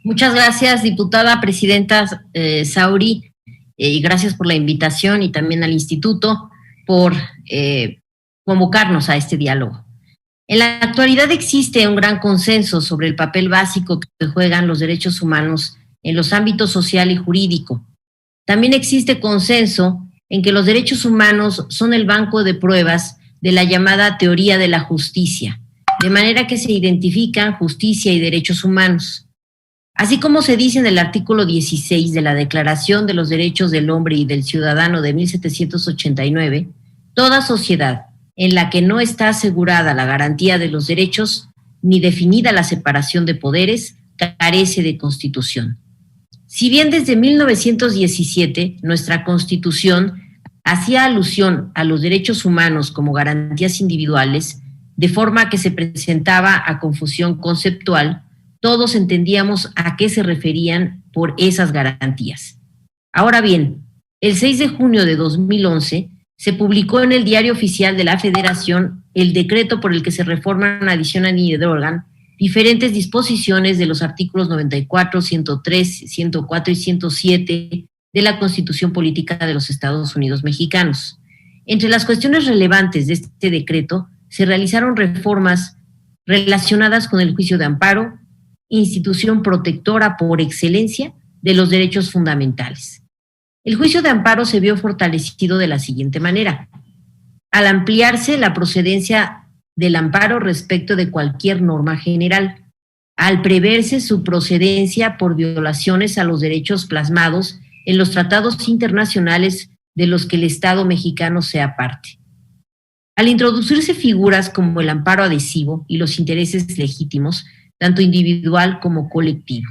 Muchas gracias, diputada presidenta Sauri, y gracias por la invitación y también al instituto por convocarnos a este diálogo. En la actualidad existe un gran consenso sobre el papel básico que juegan los derechos humanos en los ámbitos social y jurídico. También existe consenso en que los derechos humanos son el banco de pruebas de la llamada teoría de la justicia, de manera que se identifican justicia y derechos humanos. Así como se dice en el artículo 16 de la Declaración de los Derechos del Hombre y del Ciudadano de 1789, toda sociedad en la que no está asegurada la garantía de los derechos ni definida la separación de poderes, carece de constitución. Si bien desde 1917 nuestra Constitución hacía alusión a los derechos humanos como garantías individuales, de forma que se presentaba a confusión conceptual, todos entendíamos a qué se referían por esas garantías. Ahora bien, el 6 de junio de 2011 se publicó en el Diario Oficial de la Federación el decreto por el que se reforman, adicionan y derogan diferentes disposiciones de los artículos 94, 103, 104 y 107 de la Constitución Política de los Estados Unidos Mexicanos. Entre las cuestiones relevantes de este decreto se realizaron reformas relacionadas con el juicio de amparo, institución protectora por excelencia de los derechos fundamentales. El juicio de amparo se vio fortalecido de la siguiente manera: al ampliarse la procedencia del amparo respecto de cualquier norma general, al preverse su procedencia por violaciones a los derechos plasmados en los tratados internacionales de los que el Estado mexicano sea parte, al introducirse figuras como el amparo adhesivo y los intereses legítimos, tanto individual como colectivo,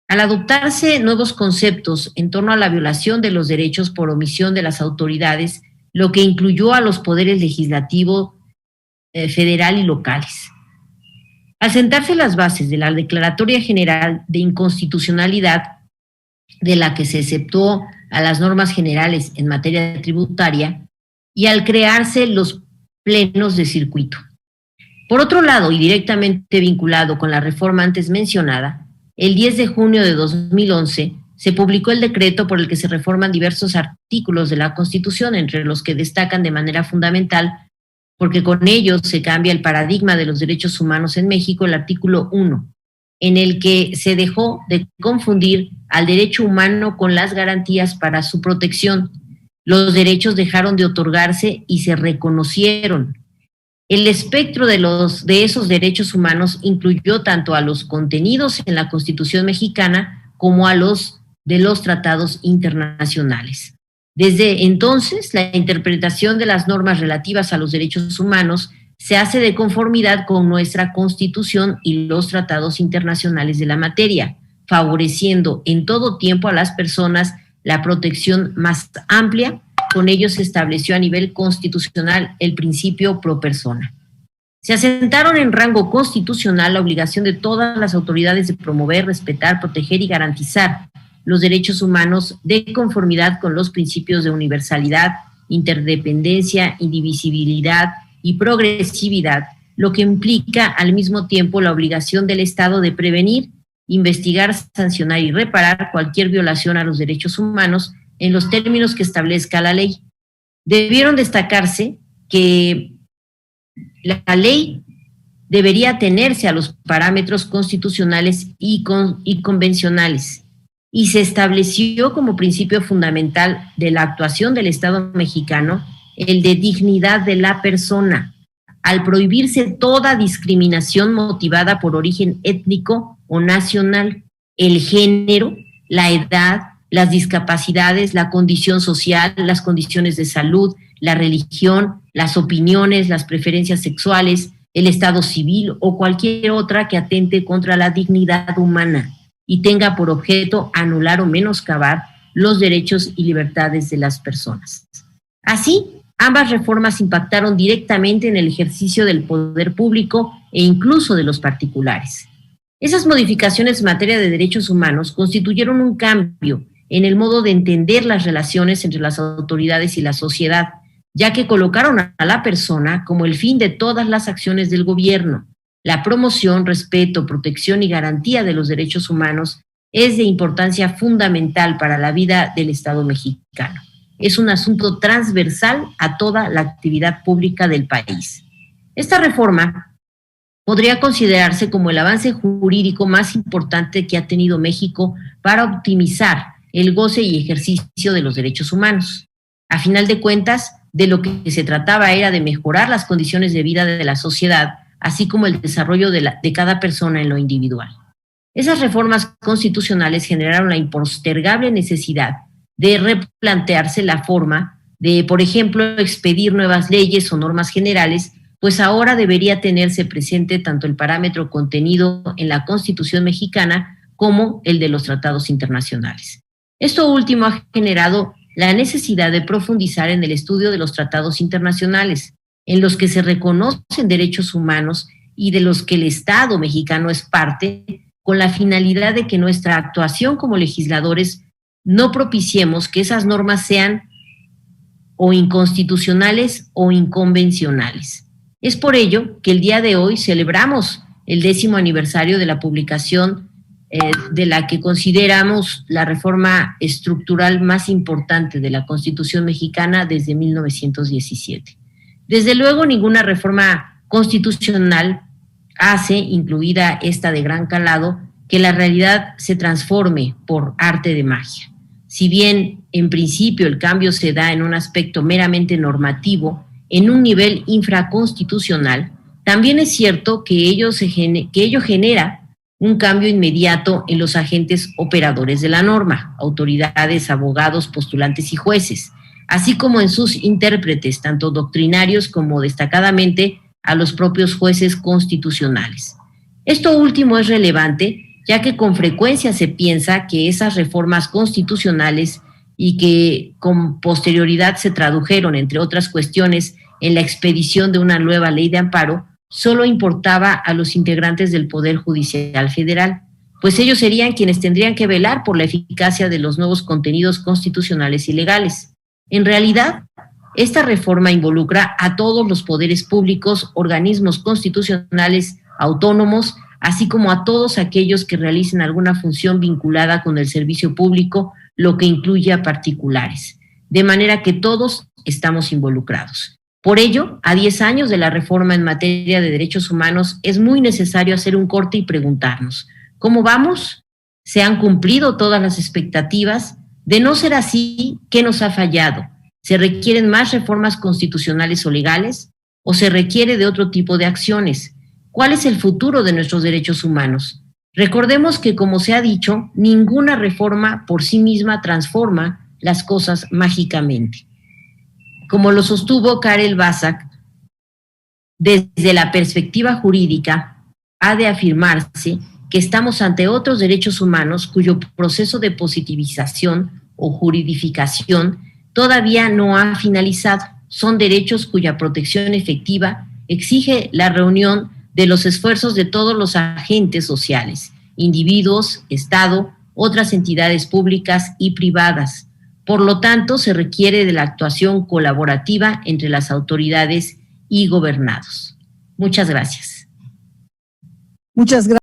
al adoptarse nuevos conceptos en torno a la violación de los derechos por omisión de las autoridades, lo que incluyó a los poderes legislativo, federal y locales. Al sentarse las bases de la Declaratoria General de Inconstitucionalidad, de la que se exceptuó a las normas generales en materia tributaria, y al crearse los plenos de circuito. Por otro lado, y directamente vinculado con la reforma antes mencionada, el 10 de junio de 2011 se publicó el decreto por el que se reforman diversos artículos de la Constitución, entre los que destacan de manera fundamental, porque con ellos se cambia el paradigma de los derechos humanos en México, el artículo 1, en el que se dejó de confundir al derecho humano con las garantías para su protección. Los derechos dejaron de otorgarse y se reconocieron. El espectro de esos derechos humanos incluyó tanto a los contenidos en la Constitución mexicana como a los de los tratados internacionales. Desde entonces, la interpretación de las normas relativas a los derechos humanos se hace de conformidad con nuestra Constitución y los tratados internacionales de la materia, favoreciendo en todo tiempo a las personas la protección más amplia. Con ello se estableció a nivel constitucional el principio pro persona. Se asentaron en rango constitucional la obligación de todas las autoridades de promover, respetar, proteger y garantizar los derechos humanos de conformidad con los principios de universalidad, interdependencia, indivisibilidad y progresividad, lo que implica al mismo tiempo la obligación del Estado de prevenir, investigar, sancionar y reparar cualquier violación a los derechos humanos en los términos que establezca la ley. Debieron destacarse que la ley debería atenerse a los parámetros constitucionales y convencionales, y se estableció como principio fundamental de la actuación del Estado mexicano el de dignidad de la persona, al prohibirse toda discriminación motivada por origen étnico o nacional, el género, la edad, las discapacidades, la condición social, las condiciones de salud, la religión, las opiniones, las preferencias sexuales, el estado civil o cualquier otra que atente contra la dignidad humana y tenga por objeto anular o menoscabar los derechos y libertades de las personas. Así, ambas reformas impactaron directamente en el ejercicio del poder público e incluso de los particulares. Esas modificaciones en materia de derechos humanos constituyeron un cambio en el modo de entender las relaciones entre las autoridades y la sociedad, ya que colocaron a la persona como el fin de todas las acciones del gobierno, La promoción, respeto, protección y garantía de los derechos humanos es de importancia fundamental para la vida del Estado mexicano. Es un asunto transversal a toda la actividad pública del país. Esta reforma podría considerarse como el avance jurídico más importante que ha tenido México para optimizar el goce y ejercicio de los derechos humanos. A final de cuentas, de lo que se trataba era de mejorar las condiciones de vida de la sociedad, así como el desarrollo de cada persona en lo individual. Esas reformas constitucionales generaron la impostergable necesidad de replantearse la forma de, por ejemplo, expedir nuevas leyes o normas generales, pues ahora debería tenerse presente tanto el parámetro contenido en la Constitución mexicana como el de los tratados internacionales. Esto último ha generado la necesidad de profundizar en el estudio de los tratados internacionales, en los que se reconocen derechos humanos y de los que el Estado mexicano es parte, con la finalidad de que nuestra actuación como legisladores no propiciemos que esas normas sean o inconstitucionales o inconvencionales. Es por ello que el día de hoy celebramos el 10º aniversario de la publicación de la que consideramos la reforma estructural más importante de la Constitución mexicana desde 1917. Desde luego, ninguna reforma constitucional hace, incluida esta de gran calado, que la realidad se transforme por arte de magia. Si bien, en principio, el cambio se da en un aspecto meramente normativo, en un nivel infraconstitucional, también es cierto que ello genera un cambio inmediato en los agentes operadores de la norma, autoridades, abogados, postulantes y jueces, así como en sus intérpretes, tanto doctrinarios como destacadamente a los propios jueces constitucionales. Esto último es relevante, ya que con frecuencia se piensa que esas reformas constitucionales y que con posterioridad se tradujeron, entre otras cuestiones, en la expedición de una nueva ley de amparo, solo importaba a los integrantes del Poder Judicial Federal, pues ellos serían quienes tendrían que velar por la eficacia de los nuevos contenidos constitucionales y legales. En realidad, esta reforma involucra a todos los poderes públicos, organismos constitucionales autónomos, así como a todos aquellos que realicen alguna función vinculada con el servicio público, lo que incluye a particulares, de manera que todos estamos involucrados. Por ello, a 10 años de la reforma en materia de derechos humanos, es muy necesario hacer un corte y preguntarnos, ¿cómo vamos? ¿Se han cumplido todas las expectativas? De no ser así, ¿qué nos ha fallado? ¿Se requieren más reformas constitucionales o legales? ¿O se requiere de otro tipo de acciones? ¿Cuál es el futuro de nuestros derechos humanos? Recordemos que, como se ha dicho, ninguna reforma por sí misma transforma las cosas mágicamente. Como lo sostuvo Karel Basak, desde la perspectiva jurídica, ha de afirmarse que estamos ante otros derechos humanos cuyo proceso de positivización o juridificación todavía no ha finalizado. Son derechos cuya protección efectiva exige la reunión de los esfuerzos de todos los agentes sociales, individuos, Estado, otras entidades públicas y privadas. Por lo tanto, se requiere de la actuación colaborativa entre las autoridades y gobernados. Muchas gracias. Muchas gracias.